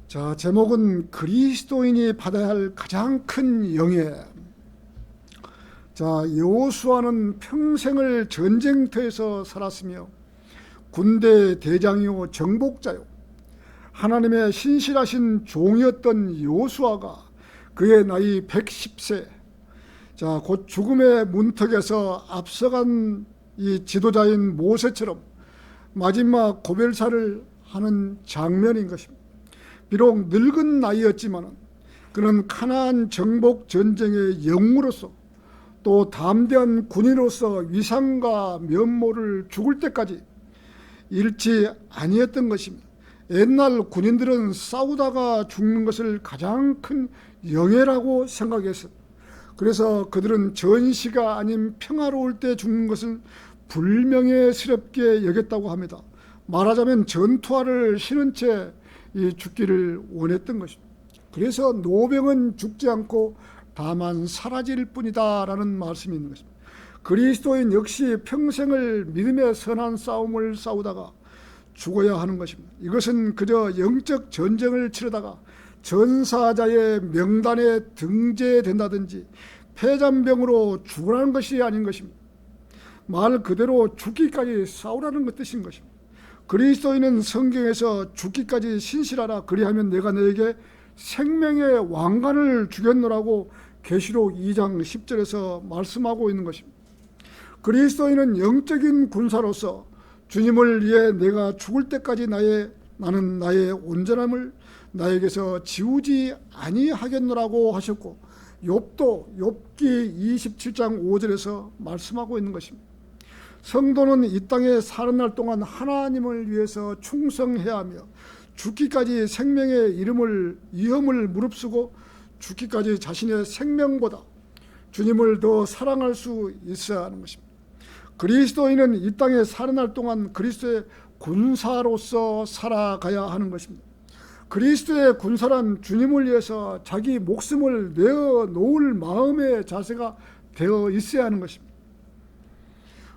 자, 제목은 그리스도인이 받아야 할 가장 큰 영예. 자, 여호수아는 평생을 전쟁터에서 살았으며 군대 대장이요 정복자요 하나님의 신실하신 종이었던 여호수아가 그의 나이 110세, 자, 곧 죽음의 문턱에서 앞서간 이 지도자인 모세처럼 마지막 고별사를 하는 장면인 것입니다. 비록 늙은 나이였지만 그는 카나안 정복 전쟁의 영웅으로서 또 담대한 군인으로서 위상과 면모를 죽을 때까지 잃지 아니했던 것입니다. 옛날 군인들은 싸우다가 죽는 것을 가장 큰 영예라고 생각했어요. 그래서 그들은 전시가 아닌 평화로울 때 죽는 것을 불명예스럽게 여겼다고 합니다. 말하자면 전투화를 신은 채 죽기를 원했던 것입니다. 그래서 노병은 죽지 않고 다만 사라질 뿐이다라는 말씀이 있는 것입니다. 그리스도인 역시 평생을 믿음의 선한 싸움을 싸우다가 죽어야 하는 것입니다. 이것은 그저 영적 전쟁을 치르다가 전사자의 명단에 등재된다든지 폐잔병으로 죽으라는 것이 아닌 것입니다. 말 그대로 죽기까지 싸우라는 뜻인 것입니다. 그리스도인은 성경에서 죽기까지 신실하라, 그리하면 내가 너에게 생명의 왕관을 주겠노라고 계시록 2장 10절에서 말씀하고 있는 것입니다. 그리스도인은 영적인 군사로서 주님을 위해 내가 죽을 때까지 나는 나의 온전함을 나에게서 지우지 아니하겠노라고 하셨고, 욥기 27장 5절에서 말씀하고 있는 것입니다. 성도는 이 땅에 사는 날 동안 하나님을 위해서 충성해야 하며 죽기까지 생명의 위험을 무릅쓰고 죽기까지 자신의 생명보다 주님을 더 사랑할 수 있어야 하는 것입니다. 그리스도인은 이 땅에 사는 날 동안 그리스도의 군사로서 살아가야 하는 것입니다. 그리스도의 군사란 주님을 위해서 자기 목숨을 내어놓을 마음의 자세가 되어 있어야 하는 것입니다.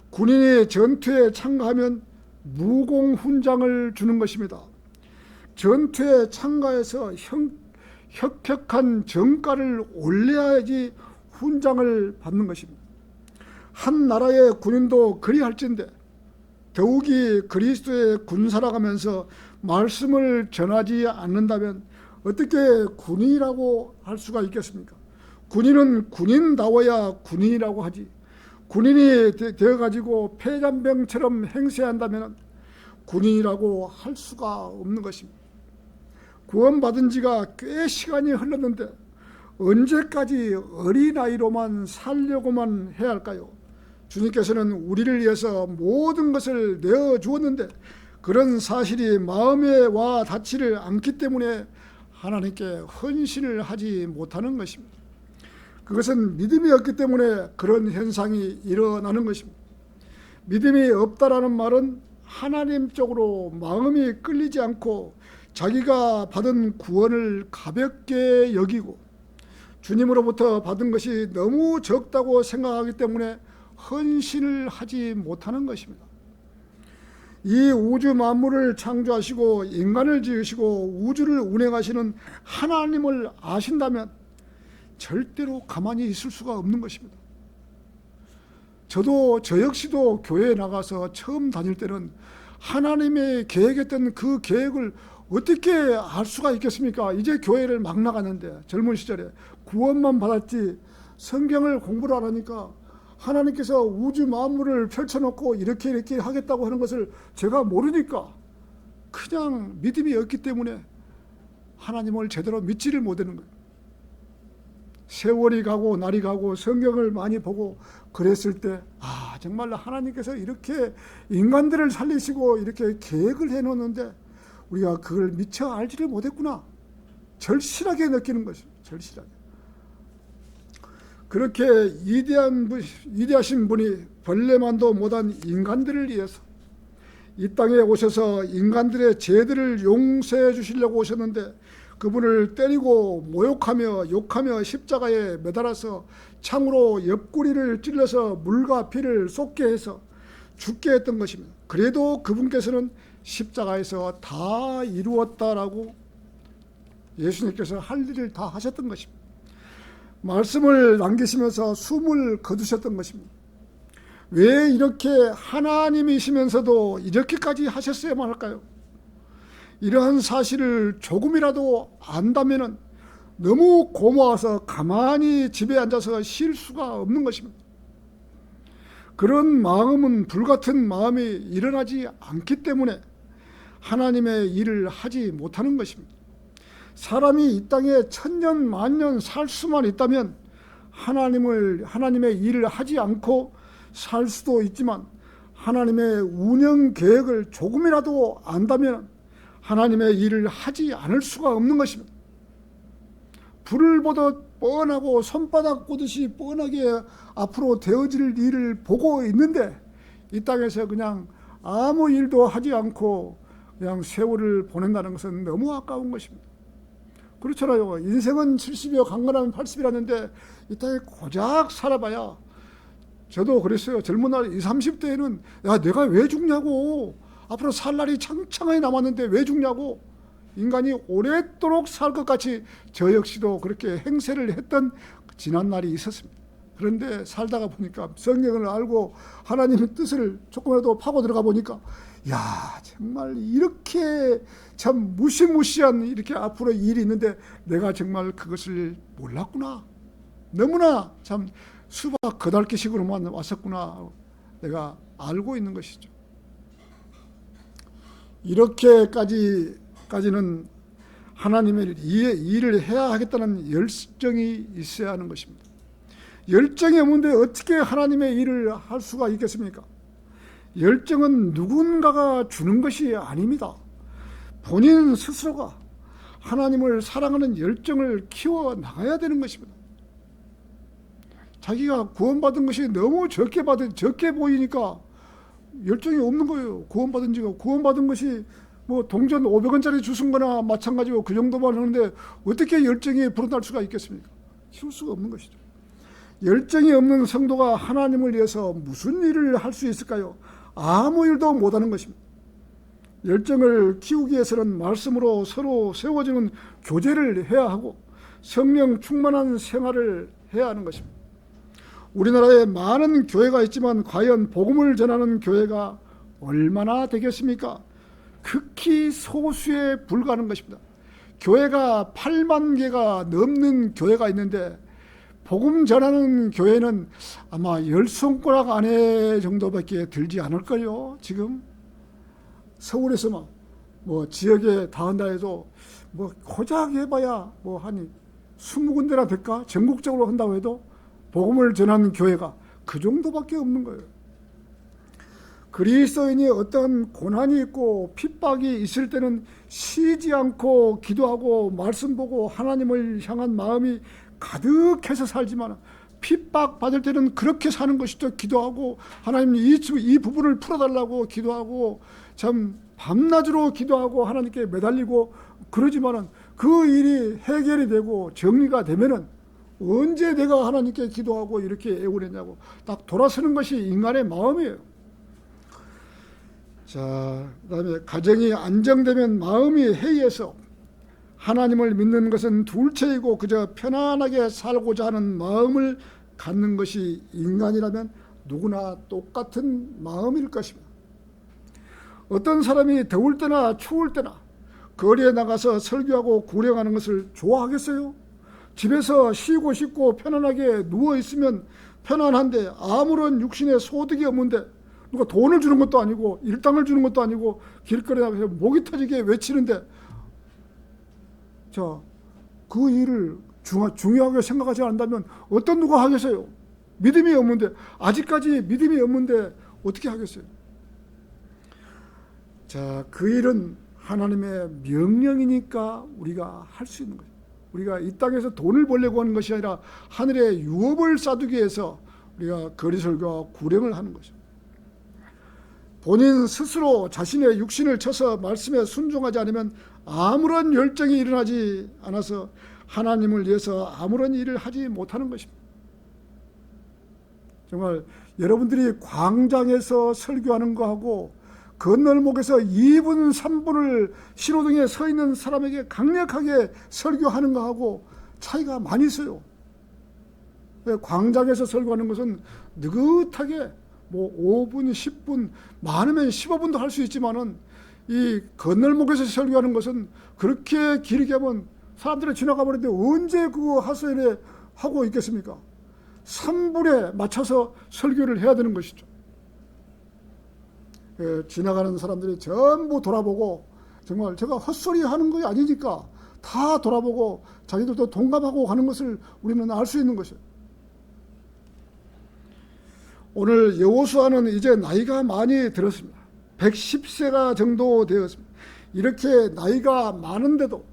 군인이 전투에 참가하면 무공훈장을 주는 것입니다. 전투에 참가해서 혁혁한 정가를 올려야지 훈장을 받는 것입니다. 한 나라의 군인도 그리할진대 더욱이 그리스도의 군사라가면서 말씀을 전하지 않는다면 어떻게 군인이라고 할 수가 있겠습니까? 군인은 군인다워야 군인이라고 하지, 군인이 되어가지고 폐잔병처럼 행세한다면 군인이라고 할 수가 없는 것입니다. 구원받은 지가 꽤 시간이 흘렀는데 언제까지 어린아이로만 살려고만 해야 할까요? 주님께서는 우리를 위해서 모든 것을 내어주었는데 그런 사실이 마음에 와 닿지를 않기 때문에 하나님께 헌신을 하지 못하는 것입니다. 그것은 믿음이 없기 때문에 그런 현상이 일어나는 것입니다. 믿음이 없다라는 말은 하나님 쪽으로 마음이 끌리지 않고 자기가 받은 구원을 가볍게 여기고 주님으로부터 받은 것이 너무 적다고 생각하기 때문에 헌신을 하지 못하는 것입니다. 이 우주 만물을 창조하시고 인간을 지으시고 우주를 운행하시는 하나님을 아신다면 절대로 가만히 있을 수가 없는 것입니다. 저 역시도 교회에 나가서 처음 다닐 때는 하나님의 계획했던 그 계획을 어떻게 알 수가 있겠습니까? 이제 교회를 막 나갔는데 젊은 시절에 구원만 받았지 성경을 공부를 하라니까 하나님께서 우주 만물을 펼쳐놓고 이렇게 하겠다고 하는 것을 제가 모르니까 그냥 믿음이 없기 때문에 하나님을 제대로 믿지를 못하는 거예요. 세월이 가고 날이 가고 성경을 많이 보고 그랬을 때 정말 하나님께서 이렇게 인간들을 살리시고 이렇게 계획을 해놓는데 우리가 그걸 미처 알지를 못했구나, 절실하게 느끼는 것입니다. 절실하게. 그렇게 위대하신 분이 벌레만도 못한 인간들을 위해서 이 땅에 오셔서 인간들의 죄들을 용서해 주시려고 오셨는데 그분을 때리고 모욕하며 욕하며 십자가에 매달아서 창으로 옆구리를 찔러서 물과 피를 쏟게 해서 죽게 했던 것입니다. 그래도 그분께서는 십자가에서 다 이루었다라고 예수님께서 할 일을 다 하셨던 것입니다. 말씀을 남기시면서 숨을 거두셨던 것입니다. 왜 이렇게 하나님이시면서도 이렇게까지 하셨어야만 할까요? 이러한 사실을 조금이라도 안다면 너무 고마워서 가만히 집에 앉아서 쉴 수가 없는 것입니다. 그런 마음은 불같은 마음이 일어나지 않기 때문에 하나님의 일을 하지 못하는 것입니다. 사람이 이 땅에 천년 만년 살 수만 있다면 하나님의 일을 하지 않고 살 수도 있지만 하나님의 운영 계획을 조금이라도 안다면 하나님의 일을 하지 않을 수가 없는 것입니다. 불을 보듯 뻔하고 손바닥 보듯이 뻔하게 앞으로 되어질 일을 보고 있는데 이 땅에서 그냥 아무 일도 하지 않고 그냥 세월을 보낸다는 것은 너무 아까운 것입니다. 그렇잖아요. 인생은 70이요 강건하면 80이라는데 이 땅에 고작 살아봐야, 저도 그랬어요. 젊은 날 20, 30대에는 야 내가 왜 죽냐고, 앞으로 살 날이 창창하게 남았는데 왜 죽냐고, 인간이 오랫도록 살 것 같이 저 역시도 그렇게 행세를 했던 지난 날이 있었습니다. 그런데 살다가 보니까 성경을 알고 하나님의 뜻을 조금이라도 파고 들어가 보니까 야 정말 이렇게 참 무시무시한 이렇게 앞으로 일이 있는데 내가 정말 그것을 몰랐구나, 너무나 참 수박 거달기식으로만 왔었구나, 내가 알고 있는 것이죠. 이렇게까지는 하나님의 일을 해야 하겠다는 열정이 있어야 하는 것입니다. 열정이 없는데 어떻게 하나님의 일을 할 수가 있겠습니까? 열정은 누군가가 주는 것이 아닙니다. 본인 스스로가 하나님을 사랑하는 열정을 키워나가야 되는 것입니다. 자기가 구원받은 것이 너무 적게 보이니까 열정이 없는 거예요. 구원받은 것이 뭐 동전 500원짜리 주신 거나 마찬가지고 그 정도만 하는데 어떻게 열정이 불어날 수가 있겠습니까? 키울 수가 없는 것이죠. 열정이 없는 성도가 하나님을 위해서 무슨 일을 할 수 있을까요? 아무 일도 못하는 것입니다. 열정을 키우기 위해서는 말씀으로 서로 세워주는 교제를 해야 하고 성령 충만한 생활을 해야 하는 것입니다. 우리나라에 많은 교회가 있지만 과연 복음을 전하는 교회가 얼마나 되겠습니까? 극히 소수에 불과하는 것입니다. 교회가 8만 개가 넘는 교회가 있는데 복음 전하는 교회는 아마 10손가락 안에 정도밖에 들지 않을걸요. 지금 서울에서만 뭐 지역에 다 한다 해도 뭐 고작 해봐야 뭐 한 20군데나 될까? 전국적으로 한다고 해도 복음을 전하는 교회가 그 정도밖에 없는 거예요. 그리스도인이 어떤 고난이 있고 핍박이 있을 때는 쉬지 않고 기도하고 말씀 보고 하나님을 향한 마음이 가득해서 살지만 핍박 받을 때는 그렇게 사는 것이죠. 기도하고 하나님 이 부분을 풀어달라고 기도하고 참 밤낮으로 기도하고 하나님께 매달리고 그러지만은 그 일이 해결이 되고 정리가 되면은 언제 내가 하나님께 기도하고 이렇게 애원했냐고 딱 돌아서는 것이 인간의 마음이에요. 자, 그다음에 가정이 안정되면 마음이 해이해서 하나님을 믿는 것은 둘째이고 그저 편안하게 살고자 하는 마음을 갖는 것이 인간이라면 누구나 똑같은 마음일 것입니다. 어떤 사람이 더울 때나 추울 때나 거리에 나가서 설교하고 구령하는 것을 좋아하겠어요? 집에서 쉬고 싶고 편안하게 누워있으면 편안한데 아무런 육신의 소득이 없는데 누가 돈을 주는 것도 아니고 일당을 주는 것도 아니고 길거리에 나가서 목이 터지게 외치는데 자, 그 일을 중요하게 생각하지 않는다면 어떤 누가 하겠어요? 믿음이 없는데, 아직까지 믿음이 없는데 어떻게 하겠어요? 자, 그 일은 하나님의 명령이니까 우리가 할 수 있는 거예요. 우리가 이 땅에서 돈을 벌려고 하는 것이 아니라 하늘의 유업을 쌓기 위해서 우리가 거리설교와 구령을 하는 거죠. 본인 스스로 자신의 육신을 쳐서 말씀에 순종하지 않으면 아무런 열정이 일어나지 않아서 하나님을 위해서 아무런 일을 하지 못하는 것입니다. 정말 여러분들이 광장에서 설교하는 거하고 건널목에서 2분 3분을 신호등에 서 있는 사람에게 강력하게 설교하는 거하고 차이가 많이 있어요. 광장에서 설교하는 것은 느긋하게 뭐 5분, 10분, 많으면 15분도 할 수 있지만은 이 건널목에서 설교하는 것은 그렇게 길게 하면 사람들이 지나가 버리는데 언제 그거 하소연에 하고 있겠습니까? 3분에 맞춰서 설교를 해야 되는 것이죠. 지나가는 사람들이 전부 돌아보고 정말 제가 헛소리 하는 거 아니니까 다 돌아보고 자기들도 동감하고 가는 것을 우리는 알 수 있는 것이에요. 오늘 여호수아는 이제 나이가 많이 들었습니다. 110세가 정도 되었습니다. 이렇게 나이가 많은데도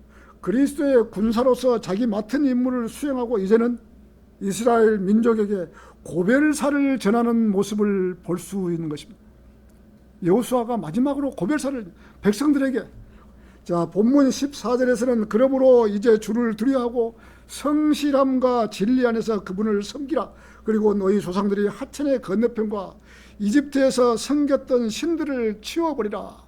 그리스도의 군사로서 자기 맡은 임무를 수행하고 이제는 이스라엘 민족에게 고별사를 전하는 모습을 볼 수 있는 것입니다. 여호수아가 마지막으로 고별사를 백성들에게, 자, 본문 14절에서는 그러므로 이제 주를 두려워하고 성실함과 진리 안에서 그분을 섬기라. 그리고 너희 조상들이 하천의 건너편과 이집트에서 섬겼던 신들을 치워버리라.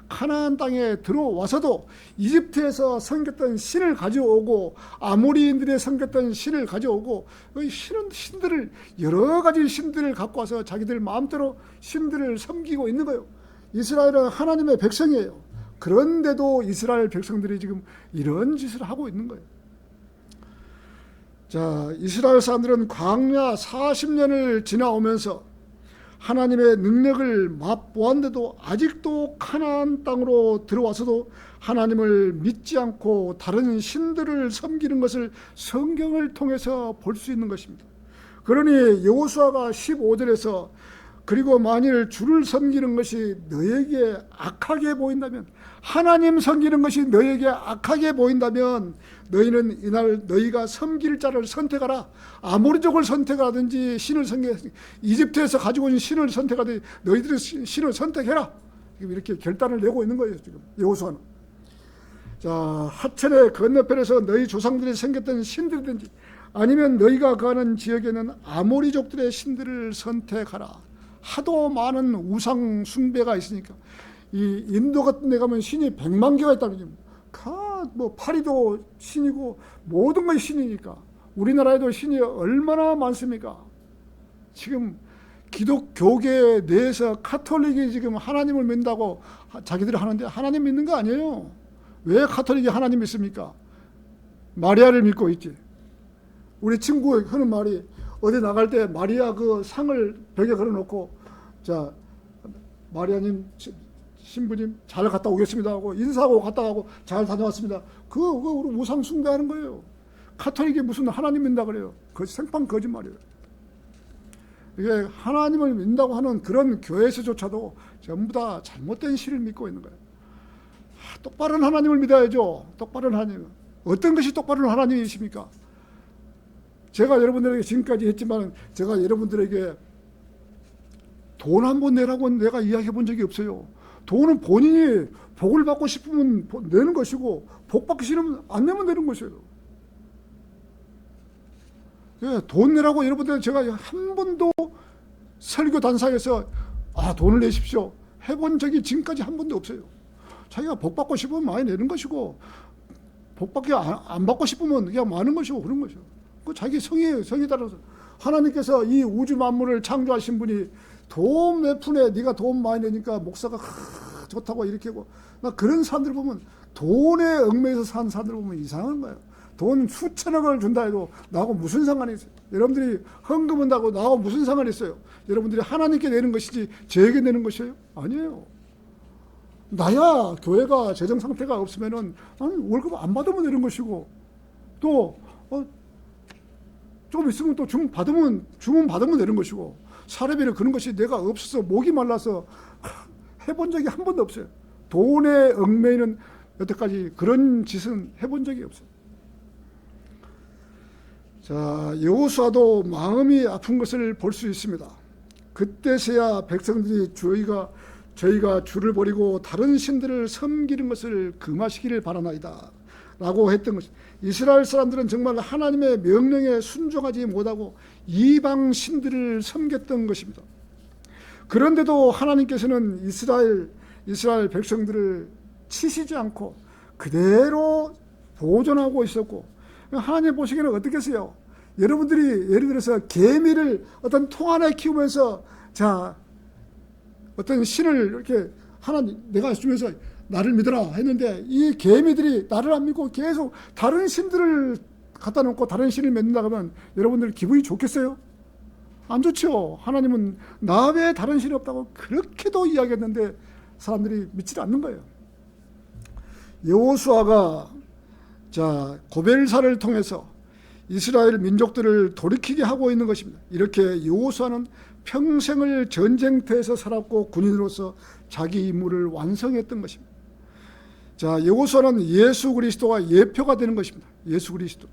가나안 땅에 들어와서도 이집트에서 섬겼던 신을 가져오고 아모리인들의 섬겼던 신을 가져오고 신들을 여러 가지 신들을 갖고 와서 자기들 마음대로 신들을 섬기고 있는 거예요. 이스라엘은 하나님의 백성이에요. 그런데도 이스라엘 백성들이 지금 이런 짓을 하고 있는 거예요. 자, 이스라엘 사람들은 광야 40년을 지나오면서 하나님의 능력을 맛보았는데도 아직도 가나안 땅으로 들어와서도 하나님을 믿지 않고 다른 신들을 섬기는 것을 성경을 통해서 볼 수 있는 것입니다. 그러니 여호수아가 15절에서 그리고 만일 주를 섬기는 것이 너에게 악하게 보인다면, 하나님 섬기는 것이 너에게 악하게 보인다면 너희는 이날 너희가 섬길 자를 선택하라. 아모리족을 선택하든지 신을 이집트에서 가지고 온 신을 선택하든지 너희들이 신을 선택해라. 지금 이렇게 결단을 내고 있는 거예요. 지금 여호수아는. 자, 하천의 건너편에서 너희 조상들이 섬겼던 신들이든지 아니면 너희가 가는 지역에는 아모리족들의 신들을 선택하라. 하도 많은 우상 숭배가 있으니까. 이 인도 같은 데 가면 신이 100만 개가 있다는 거죠. 뭐 파리도 신이고 모든 것이 신이니까. 우리나라에도 신이 얼마나 많습니까? 지금 기독교계 내에서 카톨릭이 지금 하나님을 믿는다고 자기들이 하는데 하나님 믿는 거 아니에요. 왜 카톨릭이 하나님 믿습니까? 마리아를 믿고 있지. 우리 친구 하는 말이 어디 나갈 때 마리아 그 상을 벽에 걸어놓고, 자, 마리아님, 신부님 잘 갔다 오겠습니다 하고 인사하고 갔다 가고 잘 다녀왔습니다. 그거 우리 우상 숭배하는 거예요. 카톨릭이 무슨 하나님 믿는다 그래요. 그 생판 거짓말이에요. 이게 하나님을 믿는다고 하는 그런 교회에서조차도 전부 다 잘못된 신을 믿고 있는 거예요. 똑바른 하나님을 믿어야죠. 똑바른 하나님. 어떤 것이 똑바른 하나님이십니까? 제가 여러분들에게 지금까지 했지만 제가 여러분들에게 돈 한 번 내라고 내가 이야기해 본 적이 없어요. 돈은 본인이 복을 받고 싶으면 내는 것이고 복 받기 싫으면 안 내면 되는 것이에요. 예, 돈 내라고 여러분들 제가 한 번도 설교 단상에서 돈을 내십시오 해본 적이 지금까지 한 번도 없어요. 자기가 복 받고 싶으면 많이 내는 것이고 복 받기 안 받고 싶으면 그냥 많은 것이고 그런 것이요. 그 자기 성이에요. 성에 따라서 하나님께서 이 우주 만물을 창조하신 분이 돈 몇 푼에 네가 돈 많이 내니까 목사가 좋다고 이렇게 하고, 나 그런 사람들 보면 돈에 얽매여서 사는 사람들 보면 이상한 거예요. 돈 수천억을 준다 해도 나하고 무슨 상관이 있어요? 여러분들이 헌금은 다고 나하고 무슨 상관이 있어요? 여러분들이 하나님께 내는 것이지 저에게 내는 것이에요? 아니에요. 나야 교회가 재정 상태가 없으면은 월급 안 받으면 내는 것이고, 또 조금 있으면 또 주문 받으면 되는 것이고, 사례비를 그런 것이 내가 없어서 목이 말라서 해본 적이 한 번도 없어요. 돈에 얽매이는 여태까지 그런 짓은 해본 적이 없어요. 자, 여호수아도 마음이 아픈 것을 볼 수 있습니다. 그때서야 백성들이 저희가 주를 버리고 다른 신들을 섬기는 것을 금하시기를 바라나이다 라고 했던 것입니다. 이스라엘 사람들은 정말 하나님의 명령에 순종하지 못하고 이방 신들을 섬겼던 것입니다. 그런데도 하나님께서는 이스라엘 이스라엘 백성들을 치시지 않고 그대로 보존하고 있었고, 하나님 보시기에는 어떻겠어요? 여러분들이 예를 들어서 개미를 어떤 통 안에 키우면서 자 어떤 신을 이렇게 하나 내가 주면서 나를 믿어라 했는데, 이 개미들이 나를 안 믿고 계속 다른 신들을 갖다 놓고 다른 신을 믿는다 그러면 여러분들 기분이 좋겠어요? 안 좋죠. 하나님은 나 외에 다른 신이 없다고 그렇게도 이야기했는데 사람들이 믿지 않는 거예요. 여호수아가 자 고벨사를 통해서 이스라엘 민족들을 돌이키게 하고 있는 것입니다. 이렇게 여호수아는 평생을 전쟁터에서 살았고 군인으로서 자기 임무를 완성했던 것입니다. 자, 여호수아는 예수 그리스도가 예표가 되는 것입니다. 예수 그리스도.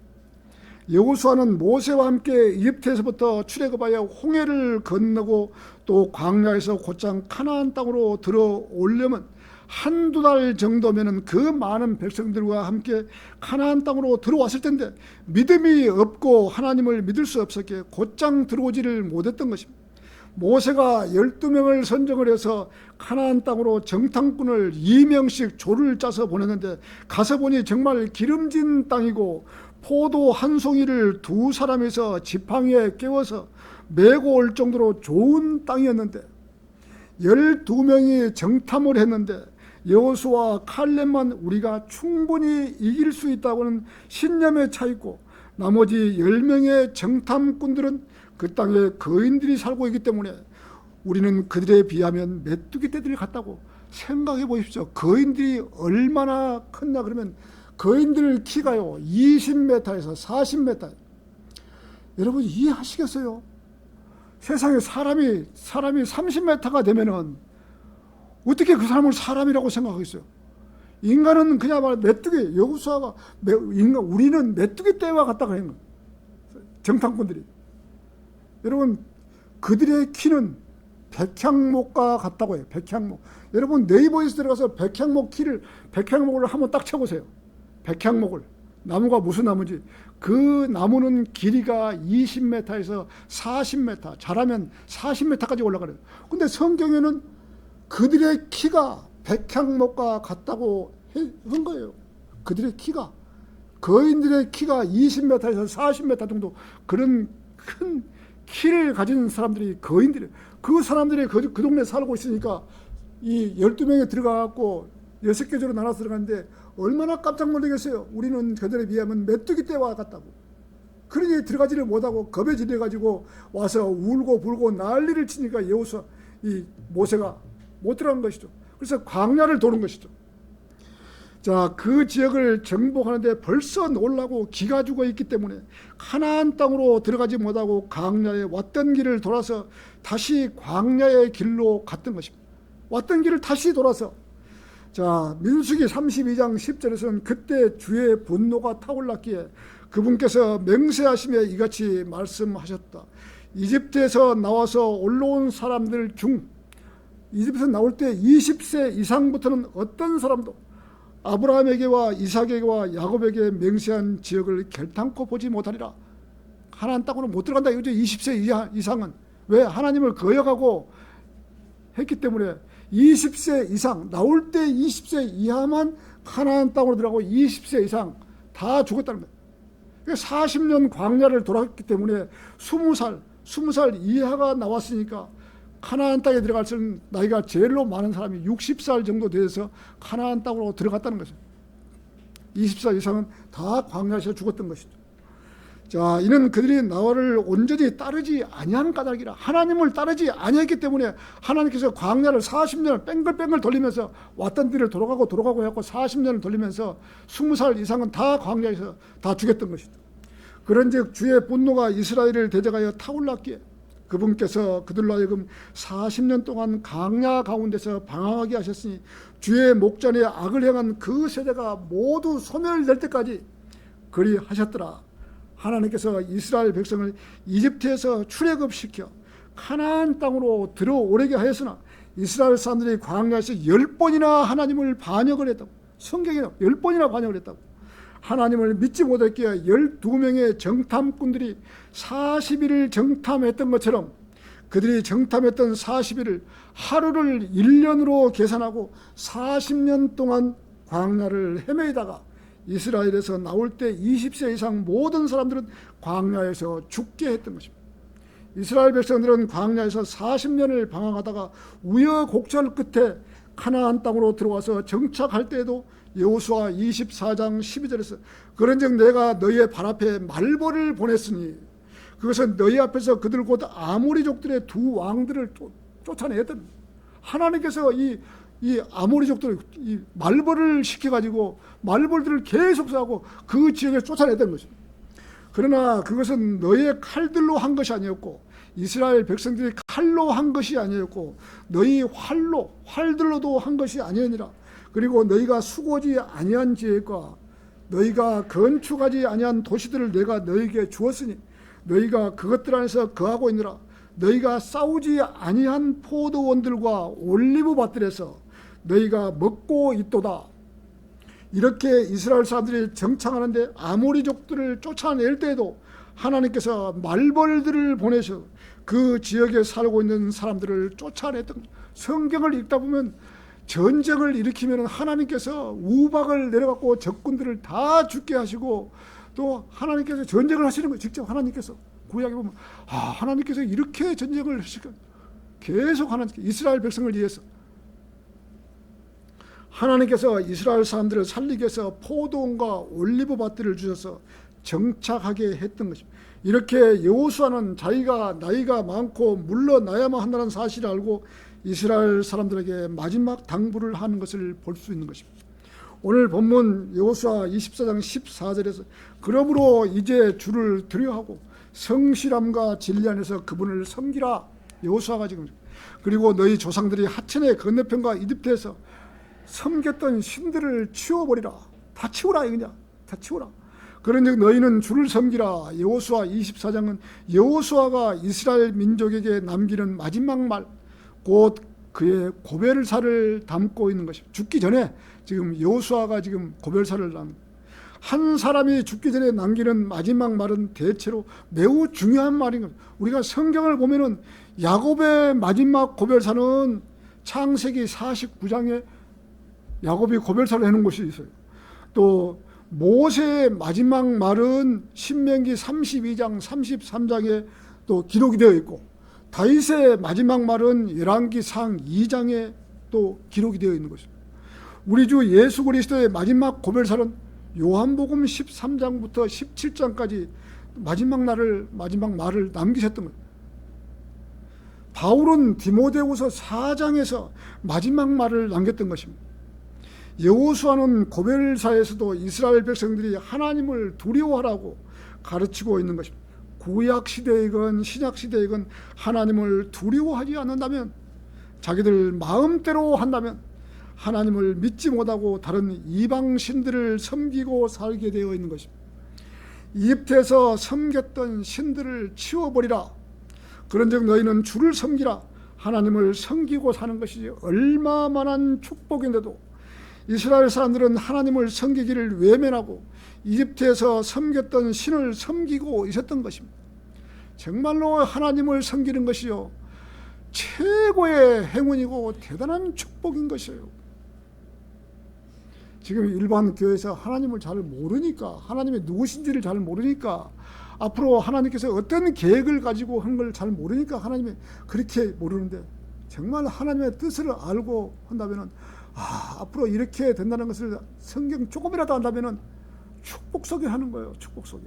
여호수아는 모세와 함께 이집트에서부터 출애굽하여 홍해를 건너고 또 광야에서 곧장 가나안 땅으로 들어오려면 한두 달 정도면은 그 많은 백성들과 함께 가나안 땅으로 들어왔을 텐데 믿음이 없고 하나님을 믿을 수 없었기에 곧장 들어오지를 못했던 것입니다. 모세가 12명을 선정을 해서 가나안 땅으로 정탐꾼을 2명씩 조를 짜서 보냈는데 가서 보니 정말 기름진 땅이고 포도 한 송이를 두 사람에서 지팡이에 깨워서 메고 올 정도로 좋은 땅이었는데 12명이 정탐을 했는데 여호수아와 칼렙만 우리가 충분히 이길 수 있다고는 신념에 차 있고 나머지 10명의 정탐꾼들은 그 땅에 거인들이 살고 있기 때문에 우리는 그들에 비하면 메뚜기 떼들 같다고. 생각해 보십시오. 거인들이 얼마나 컸나 그러면 거인들 키가요 20m에서 40m. 여러분 이해하시겠어요? 세상에 사람이 30m가 되면은 어떻게 그 사람을 사람이라고 생각하겠어요? 인간은 그냥 말 메뚜기, 여호수아가 우리는 메뚜기 떼와 같다 그런 거예요. 정탐꾼들이. 여러분 그들의 키는 백향목과 같다고 해요. 백향목. 여러분 네이버에서 들어가서 백향목을 한번 딱 쳐보세요. 백향목을. 나무가 무슨 나무인지. 그 나무는 길이가 20m에서 40m, 잘하면 40m까지 올라가요. 근데 성경에는 그들의 키가 백향목과 같다고 한 거예요. 그들의 키가. 거인들의 키가 20m에서 40m 정도 그런 큰 키를 가진 사람들이 거인들이에요. 그 사람들이 그 동네에 살고 있으니까 이 12명에 들어가갖고 6개 조로 나눠서 들어갔는데 얼마나 깜짝 놀라겠어요. 우리는 그들에 비하면 메뚜기 떼와 같다고. 그러니 들어가지를 못하고 겁에 질려가지고 와서 울고 불고 난리를 치니까 여호수아 이 모세가 못 들어간 것이죠. 그래서 광야를 도는 것이죠. 자, 그 지역을 정복하는데 벌써 놀라고 기가 죽어 있기 때문에 가나안 땅으로 들어가지 못하고 광야에 왔던 길을 돌아서 다시 광야의 길로 갔던 것입니다. 왔던 길을 다시 돌아서 자, 민수기 32장 10절에서는 그때 주의 분노가 타올랐기에 그분께서 맹세하시며 이같이 말씀하셨다. 이집트에서 나와서 올라온 사람들 중 이집트에서 나올 때 20세 이상부터는 어떤 사람도 아브라함에게와 이삭에게와 야곱에게 맹세한 지역을 결탄코 보지 못하리라. 하나님 땅으로 못 들어간다 이거죠. 20세 이상은. 왜? 하나님을 거역하고 했기 때문에 20세 이상, 나올 때 20세 이하만 하나님 땅으로 들어가고 20세 이상 다 죽었다는 거예요. 40년 광야를 돌았기 때문에 20살 이하가 나왔으니까 가나안 땅에 들어갈 때는 나이가 제일로 많은 사람이 60살 정도 돼서 가나안 땅으로 들어갔다는 것이죠. 20살 이상은 다 광야에서 죽었던 것이죠. 자, 이는 그들이 나를 온전히 따르지 아니하는 까닭이라. 하나님을 따르지 아니했기 때문에 하나님께서 광야를 40년을 뺑글뺑글 돌리면서 왔던 길을 돌아가고 해갖고 40년을 돌리면서 20살 이상은 다 광야에서 다 죽였던 것이죠. 그런즉 주의 분노가 이스라엘을 대적하여 타올랐기에 그분께서 그들로 하여금 40년 동안 광야 가운데서 방황하게 하셨으니 주의 목전에 악을 행한 그 세대가 모두 소멸될 때까지 그리 하셨더라. 하나님께서 이스라엘 백성을 이집트에서 출애굽시켜 가나안 땅으로 들어오게 하였으나 이스라엘 사람들이 광야에서 10번이나 하나님을 반역을 했다고. 성경에는 10번이나 반역을 했다고. 하나님을 믿지 못했기에 12명의 정탐꾼들이 40일을 정탐했던 것처럼 그들이 정탐했던 40일을 하루를 1년으로 계산하고 40년 동안 광야를 헤매다가 이스라엘에서 나올 때 20세 이상 모든 사람들은 광야에서 죽게 했던 것입니다. 이스라엘 백성들은 광야에서 40년을 방황하다가 우여곡절 끝에 가나안 땅으로 들어와서 정착할 때에도 여호수아 24장 12절에서 그런즉 내가 너희의 발 앞에 말벌을 보냈으니 그것은 너희 앞에서 그들 곧 아모리족들의 두 왕들을 쫓아내던, 하나님께서 이 아모리족들을 이 말벌을 시켜가지고 말벌들을 계속 쏘고 그 지역에 쫓아내던 것입니다. 그러나 그것은 너희의 칼들로 한 것이 아니었고 이스라엘 백성들이 칼로 한 것이 아니었고 너희 활들로도 한 것이 아니니라. 그리고 너희가 수고지 아니한 지역과 너희가 건축하지 아니한 도시들을 내가 너희에게 주었으니 너희가 그것들 안에서 거하고 있느라. 너희가 싸우지 아니한 포도원들과 올리브밭들에서 너희가 먹고 있도다. 이렇게 이스라엘 사람들이 정착하는데 아모리족들을 쫓아낼 때에도 하나님께서 말벌들을 보내서 그 지역에 살고 있는 사람들을 쫓아냈던. 성경을 읽다 보면 전쟁을 일으키면 하나님께서 우박을 내려갖고 적군들을 다 죽게 하시고 또 하나님께서 전쟁을 하시는 거예요. 직접 하나님께서. 구약에 보면 하나님께서 이렇게 전쟁을 하시고 계속 하나님께서 이스라엘 백성을 위해서 하나님께서 이스라엘 사람들을 살리기 위해서 포도원과 올리브밭들을 주셔서 정착하게 했던 것입니다. 이렇게 여호수아는 자기가 나이가 많고 물러나야만 한다는 사실을 알고 이스라엘 사람들에게 마지막 당부를 하는 것을 볼 수 있는 것입니다. 오늘 본문 여호수아 24장 14절에서 그러므로 이제 주를 두려워하고 성실함과 진리 안에서 그분을 섬기라. 여호수아가 지금 그리고 너희 조상들이 하천의 건너편과 이집트에서 섬겼던 신들을 치워버리라. 다 치우라 이거냐. 다 치우라. 그런즉 너희는 주를 섬기라. 여호수아 24장은 여호수아가 이스라엘 민족에게 남기는 마지막 말, 곧 그의 고별사를 담고 있는 것입니다. 죽기 전에 지금 여호수아가 지금 고별사를 한 사람이 죽기 전에 남기는 마지막 말은 대체로 매우 중요한 말인 겁니다. 우리가 성경을 보면은 야곱의 마지막 고별사는 창세기 49장에 야곱이 고별사를 해놓은 것이 있어요. 또 모세의 마지막 말은 신명기 32장 33장에 또 기록이 되어 있고 다윗의 마지막 말은 열왕기상 2장에 또 기록이 되어 있는 것입니다. 우리 주 예수 그리스도의 마지막 고별사는 요한복음 13장부터 17장까지 마지막 말을 남기셨던 거예요. 바울은 디모데후서 4장에서 마지막 말을 남겼던 것입니다. 여호수아는 고별사에서도 이스라엘 백성들이 하나님을 두려워하라고 가르치고 있는 것입니다. 구약시대이건 신약시대이건 하나님을 두려워하지 않는다면, 자기들 마음대로 한다면 하나님을 믿지 못하고 다른 이방신들을 섬기고 살게 되어 있는 것입니다. 이집트에서 섬겼던 신들을 치워버리라. 그런즉 너희는 주를 섬기라. 하나님을 섬기고 사는 것이 얼마만한 축복인데도 이스라엘 사람들은 하나님을 섬기기를 외면하고 이집트에서 섬겼던 신을 섬기고 있었던 것입니다. 정말로 하나님을 섬기는 것이요 최고의 행운이고 대단한 축복인 것이에요. 지금 일반 교회에서 하나님을 잘 모르니까, 하나님이 누구신지를 잘 모르니까, 앞으로 하나님께서 어떤 계획을 가지고 한 걸 잘 모르니까 하나님이 그렇게 모르는데, 정말 하나님의 뜻을 알고 한다면 앞으로 이렇게 된다는 것을 성경 조금이라도 안다면 축복 속에 하는 거예요. 축복 속에.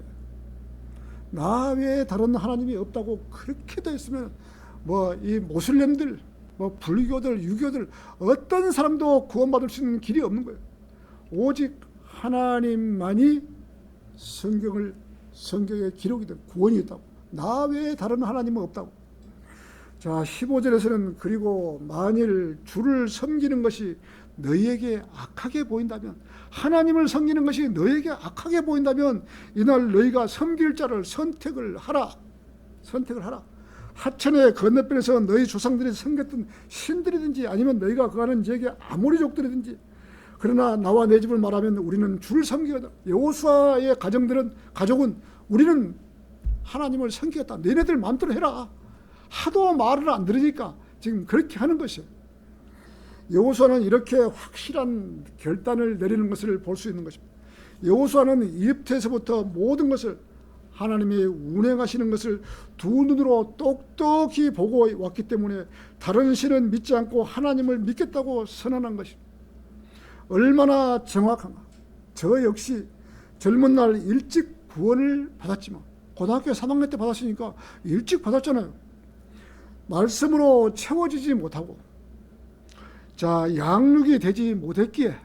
나 외에 다른 하나님이 없다고 그렇게 돼 있으면 이 모슬렘들, 불교들, 유교들 어떤 사람도 구원받을 수 있는 길이 없는 거예요. 오직 하나님만이 성경에 기록이 된 구원이 있다고. 나 외에 다른 하나님은 없다고. 자, 15절에서는 그리고 만일 주를 섬기는 것이 너희에게 악하게 보인다면, 하나님을 섬기는 것이 너희에게 악하게 보인다면 이날 너희가 섬길 자를 선택을 하라. 하천의 건너편에서 너희 조상들이 섬겼던 신들이든지 아니면 너희가 거하는 지역의 아모리족들이든지, 그러나 나와 내 집을 말하면 우리는 주를 섬기겠다. 여호수아의 가족은 우리는 하나님을 섬기겠다. 너희네들 마음대로 해라. 하도 말을 안 들으니까 지금 그렇게 하는 것이에요. 여호수아는 이렇게 확실한 결단을 내리는 것을 볼 수 있는 것입니다. 여호수아는 이집트에서부터 모든 것을 하나님이 운행하시는 것을 두 눈으로 똑똑히 보고 왔기 때문에 다른 신은 믿지 않고 하나님을 믿겠다고 선언한 것입니다. 얼마나 정확한가. 저 역시 젊은 날 일찍 구원을 받았지만 고등학교 3학년 때 받았으니까 일찍 받았잖아요. 말씀으로 채워지지 못하고 자 양육이 되지 못했기에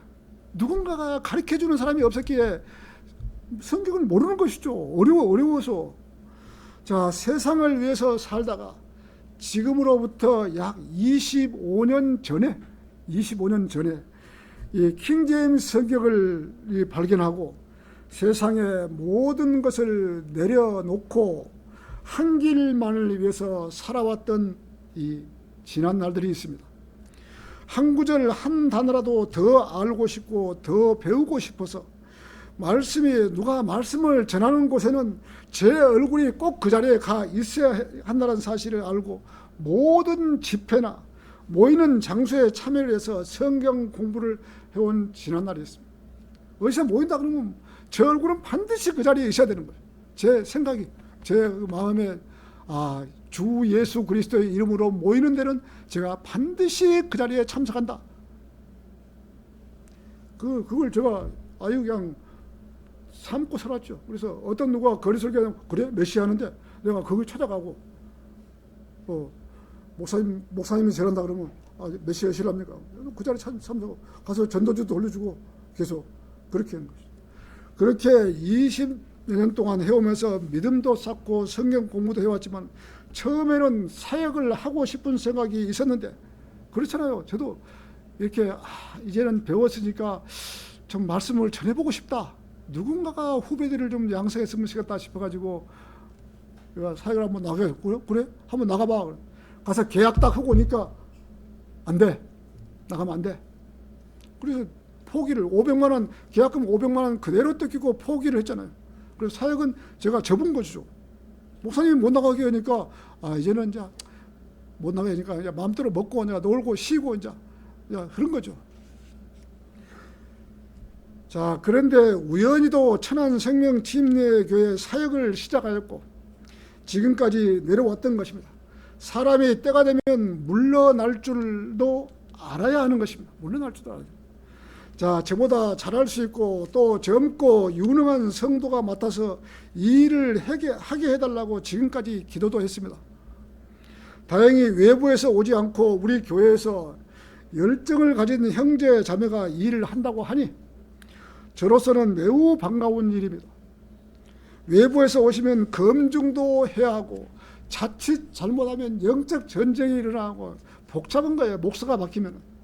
누군가가 가르쳐주는 사람이 없었기에 성경을 모르는 것이죠. 어려워서. 자, 세상을 위해서 살다가 지금으로부터 약 25년 전에 이 킹제임스 성경을 발견하고 세상의 모든 것을 내려놓고 한 길만을 위해서 살아왔던 이 지난 날들이 있습니다. 한 구절 한 단어라도 더 알고 싶고 더 배우고 싶어서 말씀이 누가 말씀을 전하는 곳에는 제 얼굴이 꼭 그 자리에 가 있어야 한다는 사실을 알고 모든 집회나 모이는 장소에 참여를 해서 성경 공부를 해온 지난 날이 있습니다. 어디서 모인다 그러면 제 얼굴은 반드시 그 자리에 있어야 되는 거예요. 제 생각이, 제 마음에 주 예수 그리스도의 이름으로 모이는 데는 제가 반드시 그 자리에 참석한다. 그걸 제가 그냥 삼고 살았죠. 그래서 어떤 누가 거리 설교하면 그래? 몇 시 하는데 내가 거기 찾아가고 목사님이 절한다 그러면 몇 시에 실합니까? 그 자리에 참석 가서 전도지도 올려주고 계속 그렇게 하는 것이죠. 그렇게 20여 년 동안 해오면서 믿음도 쌓고 성경 공부도 해왔지만 처음에는 사역을 하고 싶은 생각이 있었는데 그렇잖아요. 저도 이렇게 이제는 배웠으니까 좀 말씀을 전해보고 싶다. 누군가가 후배들을 좀 양성했으면 좋겠다 싶어가지고 사역을 한번 나가요. 그래? 한번 나가봐. 가서 계약 딱 하고 오니까 안 돼. 나가면 안 돼. 그래서 포기를 500만 원 계약금 500만 원 그대로 뜯기고 포기를 했잖아요. 그래서 사역은 제가 접은 것이죠. 목사님이 못 나가게 하니까 이제는 이제 못 나가게 하니까 이제 마음대로 먹고 내가 놀고 쉬고 이제 그런 거죠. 자, 그런데 우연히도 천안생명침례교회 사역을 시작하였고 지금까지 내려왔던 것입니다. 사람이 때가 되면 물러날 줄도 알아야 하는 것입니다. 물러날 줄도 알아야 돼요. 자, 저보다 잘할 수 있고 또 젊고 유능한 성도가 맡아서 이 일을 하게 해달라고 지금까지 기도도 했습니다. 다행히 외부에서 오지 않고 우리 교회에서 열정을 가진 형제 자매가 이 일을 한다고 하니 저로서는 매우 반가운 일입니다. 외부에서 오시면 검증도 해야 하고 자칫 잘못하면 영적 전쟁이 일어나고 복잡한 거예요. 목사가 바뀌면.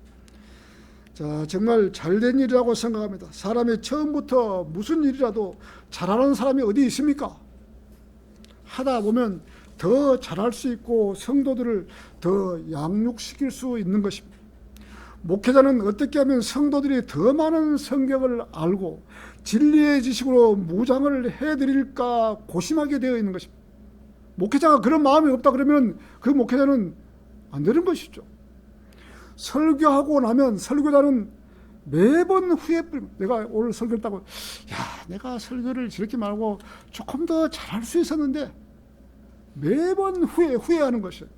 자, 정말 잘된 일이라고 생각합니다. 사람이 처음부터 무슨 일이라도 잘하는 사람이 어디 있습니까? 하다 보면 더 잘할 수 있고 성도들을 더 양육시킬 수 있는 것입니다. 목회자는 어떻게 하면 성도들이 더 많은 성경을 알고 진리의 지식으로 무장을 해드릴까 고심하게 되어 있는 것입니다. 목회자가 그런 마음이 없다 그러면 그 목회자는 안 되는 것이죠. 설교하고 나면 설교자는 매번 내가 오늘 설교했다고 내가 설교를 저렇게 말고 조금 더 잘할 수 있었는데 매번 후회하는 것이에요.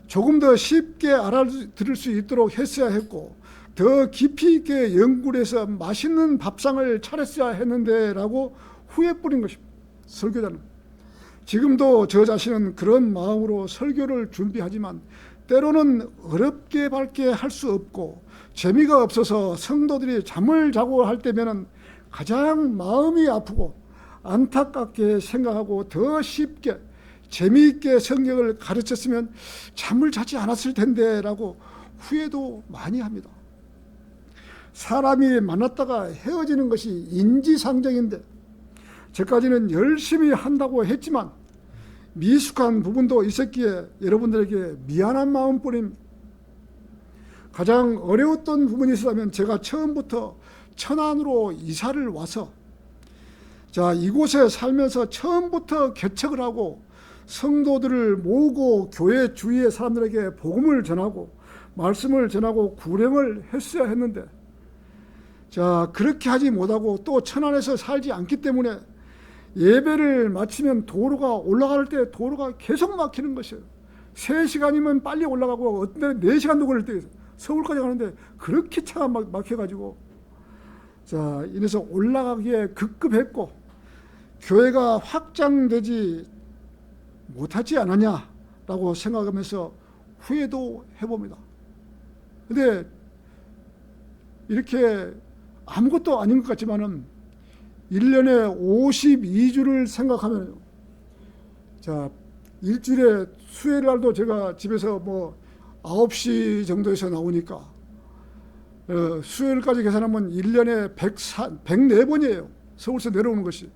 조금 더 쉽게 알아들을 수 있도록 했어야 했고 더 깊이 있게 연구를 해서 맛있는 밥상을 차렸어야 했는데 라고 후회 뿌린 것입니다. 설교자는. 지금도 저 자신은 그런 마음으로 설교를 준비하지만 때로는 어렵게 밝게 할 수 없고 재미가 없어서 성도들이 잠을 자고 할 때면은 가장 마음이 아프고 안타깝게 생각하고 더 쉽게 재미있게 성경을 가르쳤으면 잠을 자지 않았을 텐데 라고 후회도 많이 합니다. 사람이 만났다가 헤어지는 것이 인지상정인데 저까지는 열심히 한다고 했지만 미숙한 부분도 있었기에 여러분들에게 미안한 마음뿐입니다. 가장 어려웠던 부분이 있었다면 제가 처음부터 천안으로 이사를 와서 이곳에 살면서 처음부터 개척을 하고 성도들을 모으고 교회 주위의 사람들에게 복음을 전하고 말씀을 전하고 구령을 했어야 했는데, 자, 그렇게 하지 못하고 또 천안에서 살지 않기 때문에 예배를 마치면 도로가 올라갈 때 도로가 계속 막히는 것이에요. 3시간이면 빨리 올라가고 어떤 때는 4시간도 걸릴 때 서울까지 가는데 그렇게 차가 막혀가지고, 자, 이래서 올라가기에 급급했고 교회가 확장되지 못하지 않았냐라고 생각하면서 후회도 해봅니다. 근데 이렇게 아무것도 아닌 것 같지만은 1년에 52주를 생각하면, 자, 일주일에 수요일 날도 제가 집에서 뭐 9시 정도에서 나오니까 수요일까지 계산하면 1년에 104번이에요. 서울에서 내려오는 것이.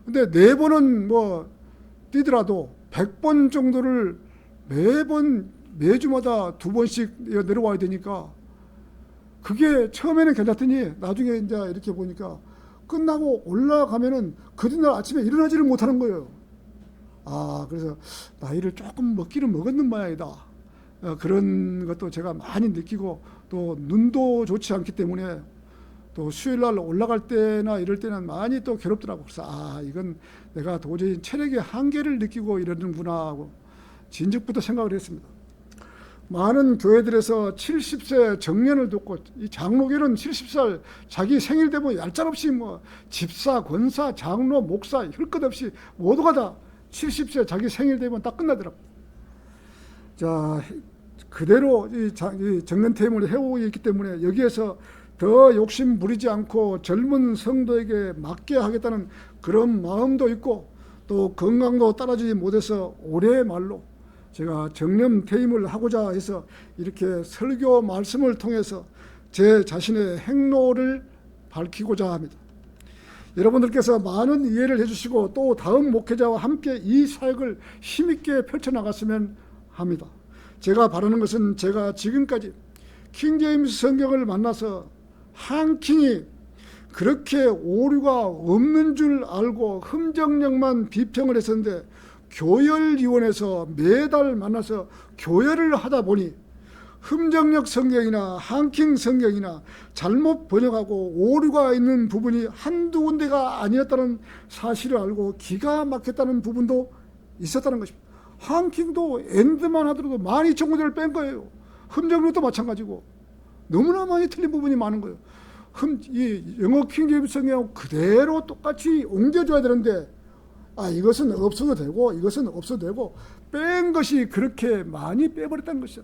근데 4번은 뭐 뛰더라도 100번 정도를 매주마다 2번씩 내려와야 되니까, 그게 처음에는 괜찮더니 나중에 이제 이렇게 보니까 끝나고 올라가면은 그 뒤날 아침에 일어나지를 못하는 거예요. 아, 그래서 나이를 조금 먹기는 먹었는 모양이다. 그런 것도 제가 많이 느끼고, 또 눈도 좋지 않기 때문에 또 수요일 날 올라갈 때나 이럴 때는 많이 또 괴롭더라고. 그래서 아, 이건 내가 도저히 체력의 한계를 느끼고 이러는구나 하고 진즉부터 생각을 했습니다. 많은 교회들에서 70세 정년을 뒀고, 이 장로교는 70살 자기 생일 되면 얄짤없이 뭐 집사, 권사, 장로, 목사 할 것 없이 모두가 다 70세 자기 생일 되면 딱 끝나더라고요. 자, 그대로 이 정년 퇴임을 해오고 있기 때문에 여기에서 더 욕심 부리지 않고 젊은 성도에게 맡게 하겠다는 그런 마음도 있고, 또 건강도 따라주지 못해서 올해 말로 제가 정년 퇴임을 하고자 해서 이렇게 설교 말씀을 통해서 제 자신의 행로를 밝히고자 합니다. 여러분들께서 많은 이해를 해주시고 또 다음 목회자와 함께 이 사역을 힘있게 펼쳐나갔으면 합니다. 제가 바라는 것은, 제가 지금까지 킹제임스 성경을 만나서 한 킹이 그렇게 오류가 없는 줄 알고 흠정령만 비평을 했었는데, 교열위원회에서 매달 만나서 교열을 하다 보니 흠정력 성경이나 한킹 성경이나 잘못 번역하고 오류가 있는 부분이 한두 군데가 아니었다는 사실을 알고 기가 막혔다는 부분도 있었다는 것입니다. 한킹도 엔드만 하더라도 12,000군데를 뺀 거예요. 흠정력도 마찬가지고 너무나 많이 틀린 부분이 많은 거예요. 이 영어 킹제임스 성경하고 그대로 똑같이 옮겨줘야 되는데, 아, 이것은 없어도 되고 이것은 없어도 되고 뺀 것이 그렇게 많이 빼버렸다는 것이죠.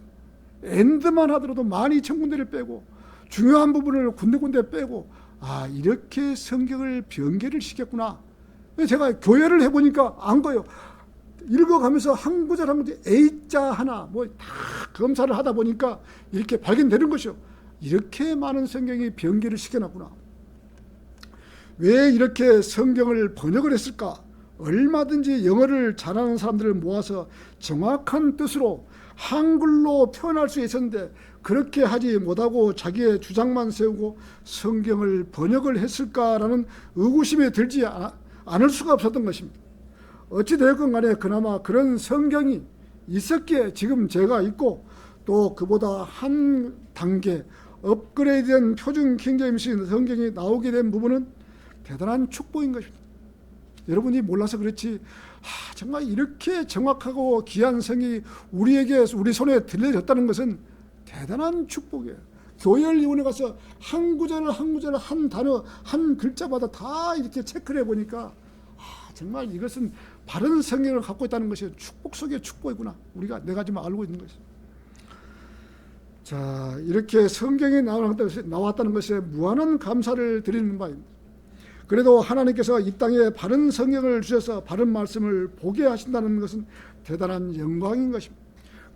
엔드만 하더라도 12,000군데를 빼고 중요한 부분을 군데군데 빼고, 아, 이렇게 성경을 변개를 시켰구나. 제가 교회를 해보니까 안 거예요. 읽어가면서 한 구절 한 구절 A자 하나 뭐 다 검사를 하다 보니까 이렇게 발견되는 것이요. 이렇게 많은 성경이 변개를 시켜놨구나. 왜 이렇게 성경을 번역을 했을까? 얼마든지 영어를 잘하는 사람들을 모아서 정확한 뜻으로 한글로 표현할 수 있었는데 그렇게 하지 못하고 자기의 주장만 세우고 성경을 번역을 했을까라는 의구심이 들지 않을 수가 없었던 것입니다. 어찌되었건 간에 그나마 그런 성경이 있었기에 지금 제가 있고, 또 그보다 한 단계 업그레이드된 표준 킹제임스 성경이 나오게 된 부분은 대단한 축복인 것입니다. 여러분이 몰라서 그렇지, 정말 이렇게 정확하고 귀한 성경이 우리에게, 우리 손에 들려졌다는 것은 대단한 축복이에요. 교열위원회 가서 한 구절 한 구절 한 단어 한 글자마다 다 이렇게 체크를 해보니까 정말 이것은 바른 성경을 갖고 있다는 것이 축복 속의 축복이구나. 내가 지금 알고 있는 것이. 자, 이렇게 성경이 나왔다는 것에 무한한 감사를 드리는 바입니다. 그래도 하나님께서 이 땅에 바른 성경을 주셔서 바른 말씀을 보게 하신다는 것은 대단한 영광인 것입니다.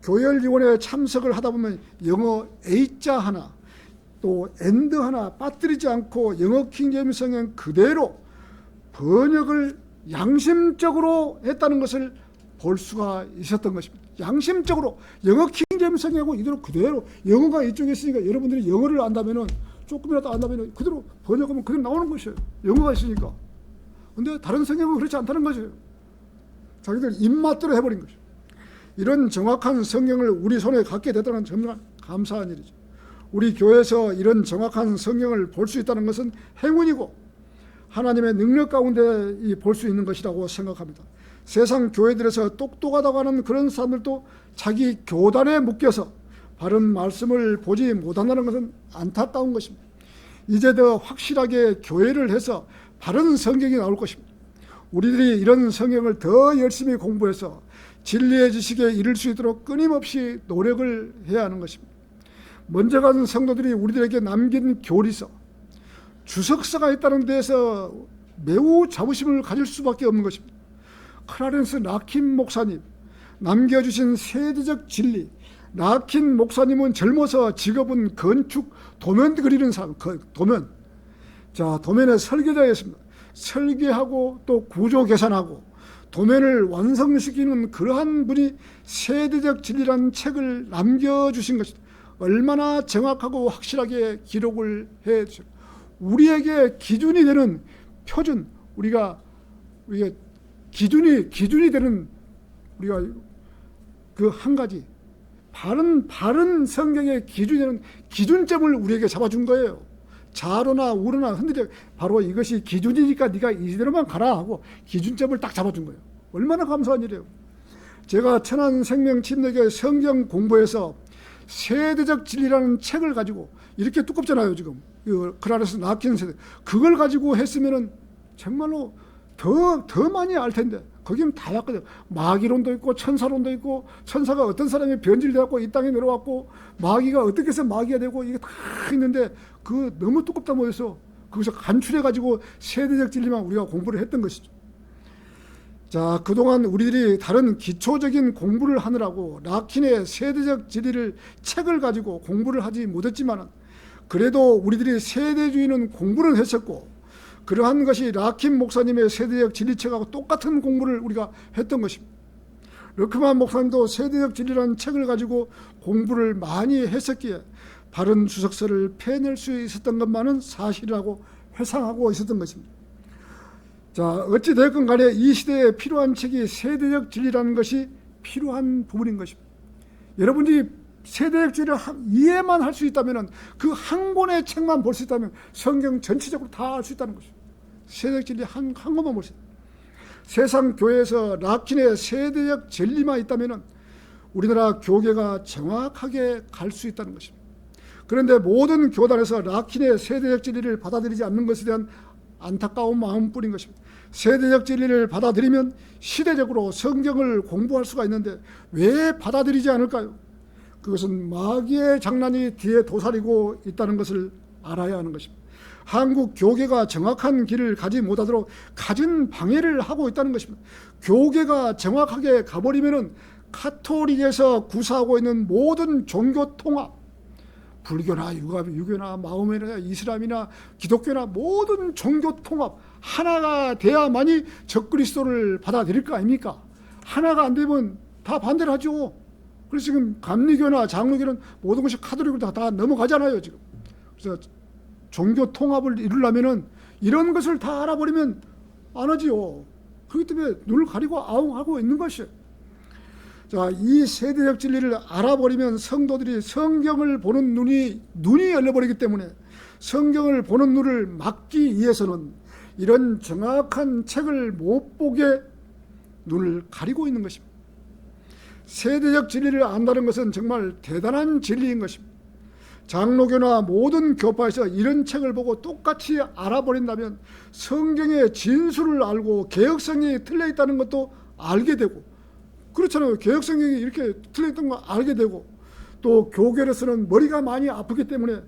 교열위원회에 참석을 하다 보면 영어 A자 하나 또 엔드 하나 빠뜨리지 않고 영어 킹제임스 성경 그대로 번역을 양심적으로 했다는 것을 볼 수가 있었던 것입니다. 양심적으로 영어 킹제임스 성경하고 이대로 그대로, 영어가 이쪽에 있으니까 여러분들이 영어를 안다면은 조금이라도 안다면은 그대로 번역하면 그대로 나오는 것이에요. 영어가 있으니까. 근데 다른 성경은 그렇지 않다는 것이에요. 자기들 입맛대로 해버린 것이죠. 이런 정확한 성경을 우리 손에 갖게 됐다는 정말 감사한 일이죠. 우리 교회에서 이런 정확한 성경을 볼 수 있다는 것은 행운이고 하나님의 능력 가운데 볼 수 있는 것이라고 생각합니다. 세상 교회들에서 똑똑하다고 하는 그런 사람들도 자기 교단에 묶여서 바른 말씀을 보지 못한다는 것은 안타까운 것입니다. 이제 더 확실하게 교회를 해서 바른 성경이 나올 것입니다. 우리들이 이런 성경을 더 열심히 공부해서 진리의 지식에 이를 수 있도록 끊임없이 노력을 해야 하는 것입니다. 먼저 간 성도들이 우리들에게 남긴 교리서, 주석서가 있다는 데에서 매우 자부심을 가질 수밖에 없는 것입니다. 클라렌스 라킨 목사님 남겨주신 세대적 진리. 라킨 목사님은 젊어서 직업은 건축 도면 그리는 사람, 도면. 자, 도면의 설계자였습니다. 설계하고 또 구조 계산하고 도면을 완성시키는 그러한 분이 세대적 진리라는 책을 남겨주신 것이다. 얼마나 정확하고 확실하게 기록을 해 주죠. 우리에게 기준이 되는 표준, 우리가 기준이 되는 우리가 그 한 가지 바른 성경의 기준이 되는 기준점을 우리에게 잡아준 거예요. 좌로나 우로나 흔들려 바로 이것이 기준이니까 네가 이대로만 가라 하고 기준점을 딱 잡아준 거예요. 얼마나 감사한 일이에요. 제가 천안생명침례교회 성경 공부에서 세대적 진리라는 책을 가지고 이렇게 두껍잖아요. 지금 클라렌스 라킨 세대 그걸 가지고 했으면은 정말로 더 많이 알 텐데 거기는 다 왔거든요. 마귀론도 있고 천사론도 있고 천사가 어떤 사람이 변질되었고 이 땅에 내려왔고 마귀가 어떻게 해서 마귀가 되고 이게 다 있는데 그 너무 두껍다 못해서 거기서 간추려가지고 세대적 진리만 우리가 공부를 했던 것이죠. 자, 그동안 우리들이 다른 기초적인 공부를 하느라고 라킨의 세대적 진리를 책을 가지고 공부를 하지 못했지만 그래도 우리들이 세대주의는 공부를 했었고 그러한 것이 라킨 목사님의 세대적 진리책하고 똑같은 공부를 우리가 했던 것입니다. 르크만 목사님도 세대적 진리라는 책을 가지고 공부를 많이 했었기에 바른 주석서를 펴낼 수 있었던 것만은 사실이라고 회상하고 있었던 것입니다. 자, 어찌되었건 간에 이 시대에 필요한 책이 세대적 진리라는 것이 필요한 부분인 것입니다. 여러분이 세대적 진리를 이해만 할 수 있다면 그 한 권의 책만 볼 수 있다면 성경 전체적으로 다 알 수 있다는 것이죠. 세대적 진리 한 권만 볼 수 있다. 세상 교회에서 라킨의 세대적 진리만 있다면 우리나라 교계가 정확하게 갈 수 있다는 것입니다. 그런데 모든 교단에서 라킨의 세대적 진리를 받아들이지 않는 것에 대한 안타까운 마음뿐인 것입니다. 세대적 진리를 받아들이면 시대적으로 성경을 공부할 수가 있는데 왜 받아들이지 않을까요? 그것은 마귀의 장난이 뒤에 도사리고 있다는 것을 알아야 하는 것입니다. 한국 교계가 정확한 길을 가지 못하도록 갖은 방해를 하고 있다는 것입니다. 교계가 정확하게 가버리면은 카톨릭에서 구사하고 있는 모든 종교 통합, 불교나 유교나 마오메나 이슬람이나 기독교나 모든 종교 통합 하나가 돼야만이 적그리스도를 받아들일 거 아닙니까? 하나가 안 되면 다 반대를 하죠. 그래서 지금 감리교나 장로교는 모든 것이 카톨릭으로 다 넘어가잖아요. 지금. 그래서 종교 통합을 이루려면은 이런 것을 다 알아버리면 안 하지요. 그렇기 때문에 눈을 가리고 아웅하고 있는 것이에요. 자, 이 세대적 진리를 알아버리면 성도들이 성경을 보는 눈이 열려버리기 때문에 성경을 보는 눈을 막기 위해서는 이런 정확한 책을 못 보게 눈을 가리고 있는 것입니다. 세대적 진리를 안다는 것은 정말 대단한 진리인 것입니다. 장로교나 모든 교파에서 이런 책을 보고 똑같이 알아버린다면 성경의 진수를 알고 개혁성이 틀려 있다는 것도 알게 되고, 그렇잖아요. 개혁성이 이렇게 틀려 있던 거 알게 되고, 또 교계로서는 머리가 많이 아프기 때문에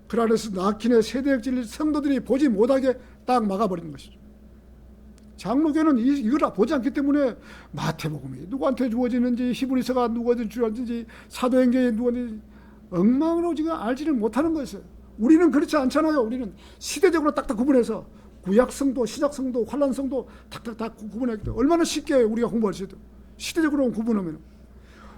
클라렌스 라킨의 세대적 진리 성도들이 보지 못하게 딱 막아버리는 것이죠. 장로교는 이걸 보지 않기 때문에 마태복음이 누구한테 주어지는지, 히브리서가 누구한테 주어지는지, 사도행전이 누구한테 엉망으로 지금 알지를 못하는 것이에요. 우리는 그렇지 않잖아요. 우리는 시대적으로 딱딱 구분해서 구약성도 신약성도 환란성도 탁탁탁 구분하기 때문에 얼마나 쉽게 우리가 공부할 수 있어요. 시대적으로 구분하면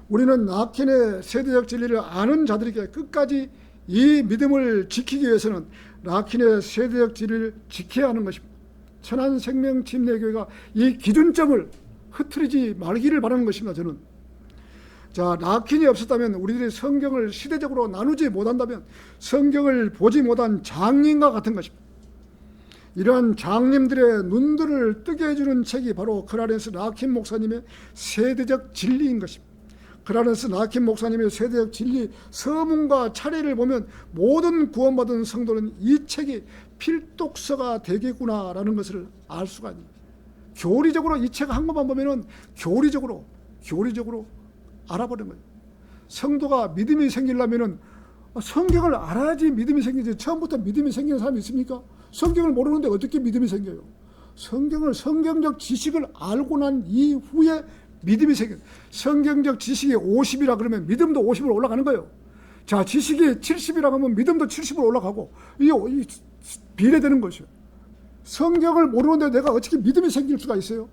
우리는 라킨의 세대적 진리를 아는 자들에게 끝까지 이 믿음을 지키기 위해서는 라킨의 세대적 진리를 지켜야 하는 것입니다. 천안생명침례교회가 이 기준점을 흐트리지 말기를 바라는 것입니다. 저는. 자, 락킨이 없었다면, 우리들이 성경을 시대적으로 나누지 못한다면 성경을 보지 못한 장님과 같은 것입니다. 이러한 장님들의 눈들을 뜨게 해주는 책이 바로 클라렌스 락킨 목사님의 세대적 진리인 것입니다. 클라렌스 락킨 목사님의 세대적 진리 서문과 차례를 보면 모든 구원받은 성도는 이 책이 필독서가 되겠구나라는 것을 알 수가 있습니다. 교리적으로 이 책 한 권만 보면은 교리적으로 알아버리는 거예요. 성도가 믿음이 생기려면은 성경을 알아야지 믿음이 생기지. 처음부터 믿음이 생기는 사람이 있습니까? 성경을 모르는데 어떻게 믿음이 생겨요? 성경적 지식을 알고 난 이후에 믿음이 생겨요. 성경적 지식이 50이라 그러면 믿음도 50으로 올라가는 거예요. 자, 지식이 70이라 하면 믿음도 70으로 올라가고, 이게 비례되는 것이요. 성경을 모르는데 내가 어떻게 믿음이 생길 수가 있어요?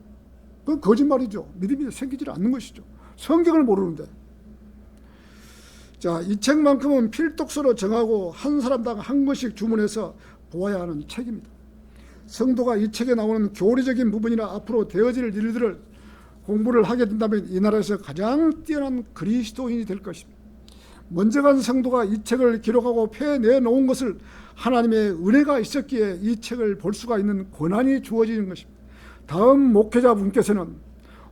그건 거짓말이죠. 믿음이 생기지 않는 것이죠. 성경을 모르는데. 자, 이 책만큼은 필독서로 정하고 한 사람당 한 권씩 주문해서 보아야 하는 책입니다. 성도가 이 책에 나오는 교리적인 부분이나 앞으로 되어질 일들을 공부를 하게 된다면 이 나라에서 가장 뛰어난 그리스도인이 될 것입니다. 먼저 간 성도가 이 책을 기록하고 펴내놓은 것을 하나님의 은혜가 있었기에 이 책을 볼 수가 있는 권한이 주어지는 것입니다. 다음 목회자분께서는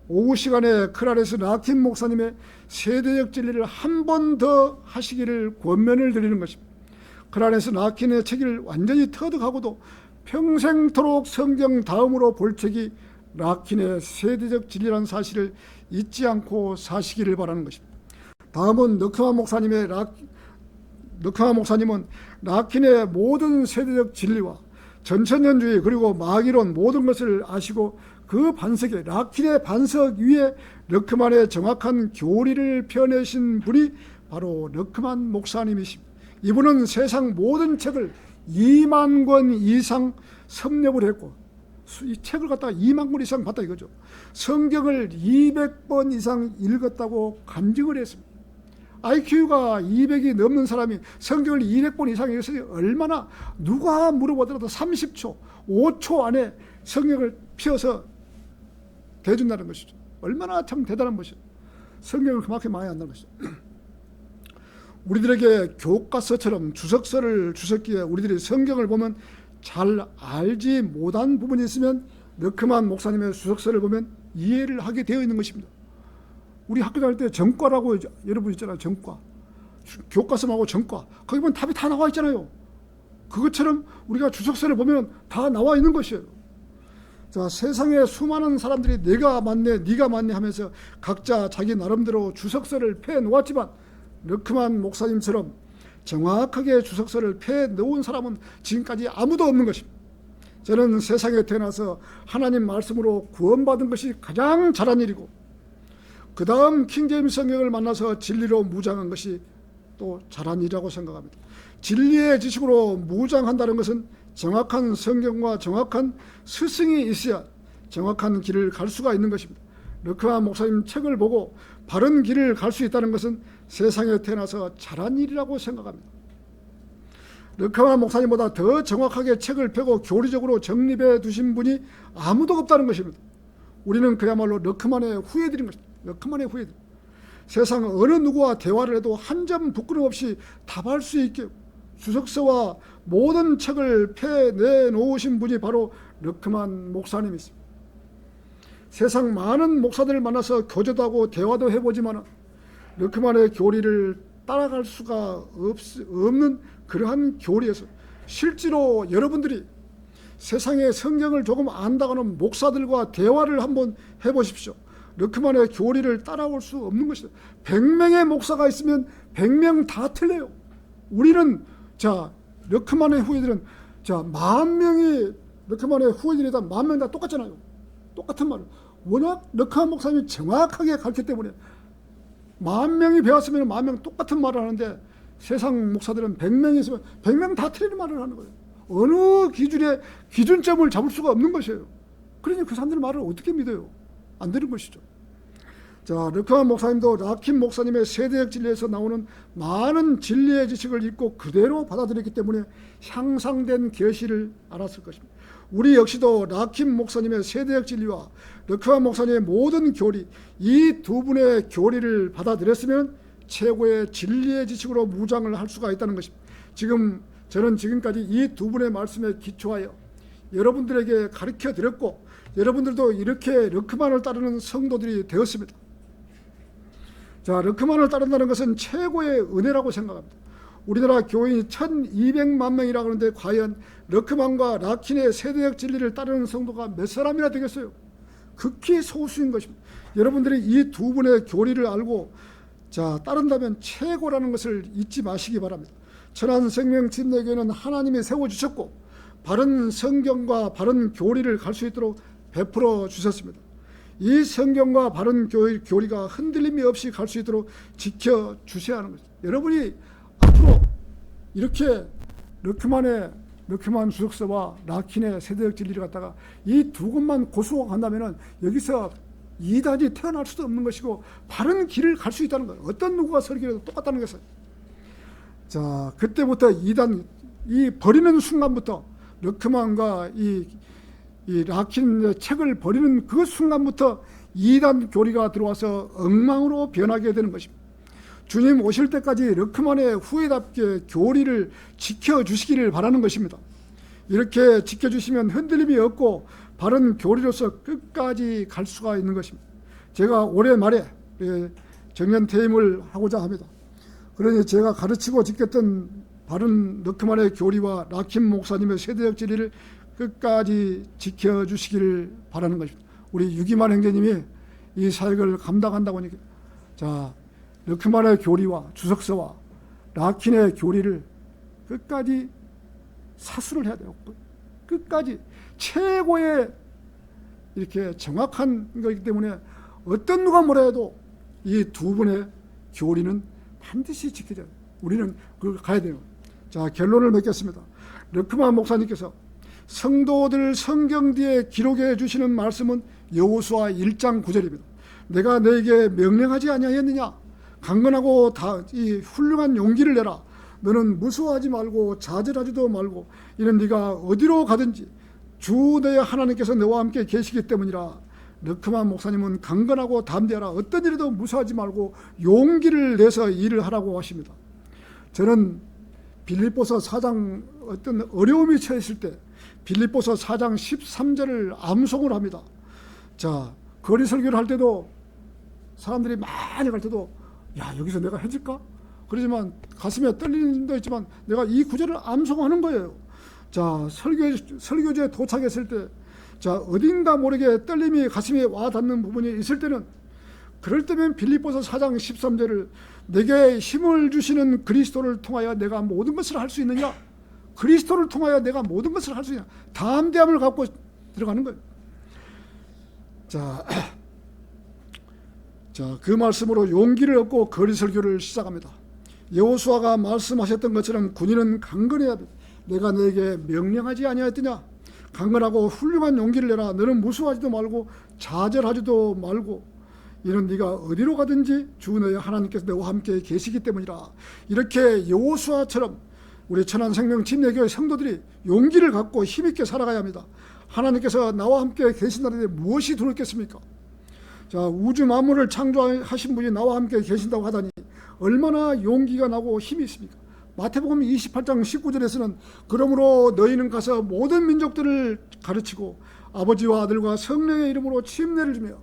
오후 시간에 클라렌스 락킨 목사님의 세대적 진리를 한 번 더 하시기를 권면을 드리는 것입니다. 클라렌스 락킨의 책을 완전히 터득하고도 평생토록 성경 다음으로 볼 책이 락킨의 세대적 진리라는 사실을 잊지 않고 사시기를 바라는 것입니다. 다음은 너크마 목사님은 락킨의 모든 세대적 진리와 전천년주의 그리고 마귀론 모든 것을 아시고 그 반석에 락킨의 반석 위에 르크만의 정확한 교리를 펴내신 분이 바로 르크만 목사님이십니다. 이분은 세상 모든 책을 2만 권 이상 섭렵을 했고, 이 책을 갖다가 2만 권 이상 봤다 이거죠. 성경을 200번 이상 읽었다고 간증을 했습니다. IQ가 200이 넘는 사람이 성경을 200번 이상 읽었으니 얼마나, 누가 물어보더라도 30초, 5초 안에 성경을 펴서 대준다는 것이죠. 얼마나 참 대단한 것이죠. 성경을 그만큼 많이 안다는 것이죠. 우리들에게 교과서처럼 주석서를 주셨기에 우리들이 성경을 보면 잘 알지 못한 부분이 있으면 르크만 목사님의 주석서를 보면 이해를 하게 되어 있는 것입니다. 우리 학교 다닐 때 전과라고 여러분 있잖아요. 전과. 교과서하고 전과. 거기 보면 답이 다 나와 있잖아요. 그것처럼 우리가 주석서를 보면 다 나와 있는 것이에요. 자, 세상에 수많은 사람들이 내가 맞네, 네가 맞네 하면서 각자 자기 나름대로 주석서를 펴 놓았지만 르크만 목사님처럼 정확하게 주석서를 펴 놓은 사람은 지금까지 아무도 없는 것입니다. 저는 세상에 태어나서 하나님 말씀으로 구원받은 것이 가장 잘한 일이고, 그 다음 킹제임스 성경을 만나서 진리로 무장한 것이 또 잘한 일이라고 생각합니다. 진리의 지식으로 무장한다는 것은 정확한 성경과 정확한 스승이 있어야 정확한 길을 갈 수가 있는 것입니다. 르크만 목사님 책을 보고 바른 길을 갈 수 있다는 것은 세상에 태어나서 잘한 일이라고 생각합니다. 르크만 목사님보다 더 정확하게 책을 펴고 교리적으로 정립해 두신 분이 아무도 없다는 것입니다. 우리는 그야말로 르크만의 후예들인 것입니다. 르크만의 후예들. 세상 어느 누구와 대화를 해도 한 점 부끄럼 없이 답할 수 있게 주석서와 모든 책을 펴내 놓으신 분이 바로 르크만 목사님이십니다. 세상 많은 목사들을 만나서 교제도 하고 대화도 해보지만 르크만의 교리를 따라갈 수가 없는 그러한 교리에서 실제로 여러분들이 세상의 성경을 조금 안다고는 목사들과 대화를 한번 해보십시오. 르크만의 교리를 따라올 수 없는 것이다. 100명의 목사가 있으면 100명 다 틀려요. 우리는 르크만의 후예들은 10,000명이 르크만의 후예들이다. 10,000명 다 똑같잖아요. 똑같은 말을. 워낙 르크만 목사님이 정확하게 가르쳤기 때문에 10,000명이 배웠으면 10,000명 똑같은 말을 하는데, 세상 목사들은 100명이 있으면 100명 다 틀리는 말을 하는 거예요. 어느 기준점을 잡을 수가 없는 것이에요. 그러니 그 사람들 말을 어떻게 믿어요? 안 되는 것이죠. 자, 르크만 목사님도 락킨 목사님의 세대적 진리에서 나오는 많은 진리의 지식을 읽고 그대로 받아들였기 때문에 향상된 계시를 알았을 것입니다. 우리 역시도 라킴 목사님의 세대적 진리와 르크만 목사님의 모든 교리, 이 두 분의 교리를 받아들였으면 최고의 진리의 지식으로 무장을 할 수가 있다는 것입니다. 저는 지금까지 이 두 분의 말씀에 기초하여 여러분들에게 가르쳐 드렸고, 여러분들도 이렇게 르크만을 따르는 성도들이 되었습니다. 자, 르크만을 따른다는 것은 최고의 은혜라고 생각합니다. 우리나라 교인이 1200만 명이라고 하는데 과연 르크만과 라킨의 세대적 진리를 따르는 성도가 몇 사람이나 되겠어요? 극히 소수인 것입니다. 여러분들이 이 두 분의 교리를 알고 따른다면 최고라는 것을 잊지 마시기 바랍니다. 천안생명 침례교회는 하나님이 세워주셨고 바른 성경과 바른 교리를 갈 수 있도록 베풀어 주셨습니다. 이 성경과 바른 교리가 흔들림이 없이 갈 수 있도록 지켜주셔야 하는 것입니다. 여러분이 앞으로 이렇게 르크만 주석서와 라킨의 세대적 진리를 갖다가 이 두 곳만 고수하고 간다면 여기서 이단이 태어날 수도 없는 것이고 바른 길을 갈 수 있다는 거예요. 어떤 누구가 설교해도 똑같다는 것은. 자, 그때부터 이단, 이 버리는 순간부터 르크만과 이 라킨 책을 버리는 그 순간부터 이단 교리가 들어와서 엉망으로 변하게 되는 것입니다. 주님 오실 때까지 르크만의 후회답게 교리를 지켜주시기를 바라는 것입니다. 이렇게 지켜주시면 흔들림이 없고 바른 교리로서 끝까지 갈 수가 있는 것입니다. 제가 올해 말에 정년 퇴임을 하고자 합니다. 그러니 제가 가르치고 지켰던 바른 르크만의 교리와 라킨 목사님의 세대적 진리를 끝까지 지켜주시기를 바라는 것입니다. 우리 유기만 형제님이 이 사역을 감당한다고 하니까 르크만의 교리와 주석서와 라킨의 교리를 끝까지 사수를 해야 돼요. 끝까지 최고의 이렇게 정확한 것이기 때문에 어떤 누가 뭐라 해도 이 두 분의 교리는 반드시 지켜져야 돼요. 우리는 그걸 가야 돼요. 자, 결론을 맺겠습니다. 르크만 목사님께서 성도들 성경 뒤에 기록해 주시는 말씀은 여호수아 1장 9절입니다. 내가 너에게 명령하지 아니하였느냐? 강건하고 이 훌륭한 용기를 내라. 너는 무서워하지 말고 좌절하지도 말고 이는 네가 어디로 가든지 주 너의 하나님께서 너와 함께 계시기 때문이라. 르크만 목사님은 강건하고 담대하라. 어떤 일에도 무서워하지 말고 용기를 내서 일을 하라고 하십니다. 저는 빌립보서 4장 어떤 어려움이 처했을 때 빌립보서 4장 13절을 암송을 합니다. 거리 설교를 할 때도 사람들이 많이 갈 때도 여기서 내가 해질까? 그러지만 가슴에 떨리는 데 있지만 내가 이 구절을 암송하는 거예요. 설교지에 도착했을 때 어딘가 모르게 떨림이 가슴에 와 닿는 부분이 있을 때는 그럴 때면 빌립보서 4장 13절을 내게 힘을 주시는 그리스도를 통하여 내가 모든 것을 할 수 있느냐? 그리스도를 통하여 내가 모든 것을 할 수 있느냐? 담대함을 갖고 들어가는 거예요. 그 말씀으로 용기를 얻고 거리 설교를 시작합니다. 여호수아가 말씀하셨던 것처럼 군인은 강건해야 합니다. 내가 너에게 명령하지 아니하였더냐? 강건하고 훌륭한 용기를 내라. 너는 무서워하지도 말고 좌절하지도 말고 이는 네가 어디로 가든지 주 너의 하나님께서 너와 함께 계시기 때문이라. 이렇게 여호수아처럼 우리 천안생명 침례교회 성도들이 용기를 갖고 힘있게 살아가야 합니다. 하나님께서 나와 함께 계신다는데 무엇이 두렵겠습니까? 우주 만물을 창조하신 분이 나와 함께 계신다고 하다니 얼마나 용기가 나고 힘이 있습니까? 마태복음 28장 19절에서는 그러므로 너희는 가서 모든 민족들을 가르치고 아버지와 아들과 성령의 이름으로 침례를 주며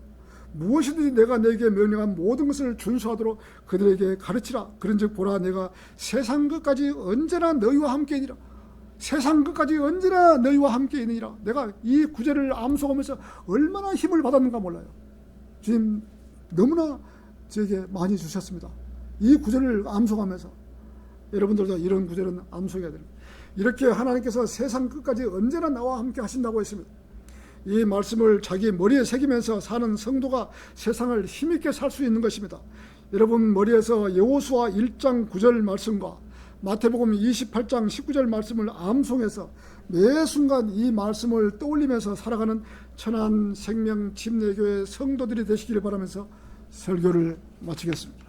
무엇이든지 내가 너에게 명령한 모든 것을 준수하도록 그들에게 가르치라. 그런즉 보라, 내가 세상 끝까지 언제나 너희와 함께이니라. 세상 끝까지 언제나 너희와 함께이니라. 내가 이 구절을 암송하면서 얼마나 힘을 받았는가 몰라요. 주님 너무나 저에게 많이 주셨습니다. 이 구절을 암송하면서 여러분들도 이런 구절은 암송해야 됩니다. 이렇게 하나님께서 세상 끝까지 언제나 나와 함께 하신다고 했습니다. 이 말씀을 자기 머리에 새기면서 사는 성도가 세상을 힘있게 살 수 있는 것입니다. 여러분 머리에서 여호수아 1장 9절 말씀과 마태복음 28장 19절 말씀을 암송해서 매 순간 이 말씀을 떠올리면서 살아가는 천안생명 침례교회 성도들이 되시기를 바라면서 설교를 마치겠습니다.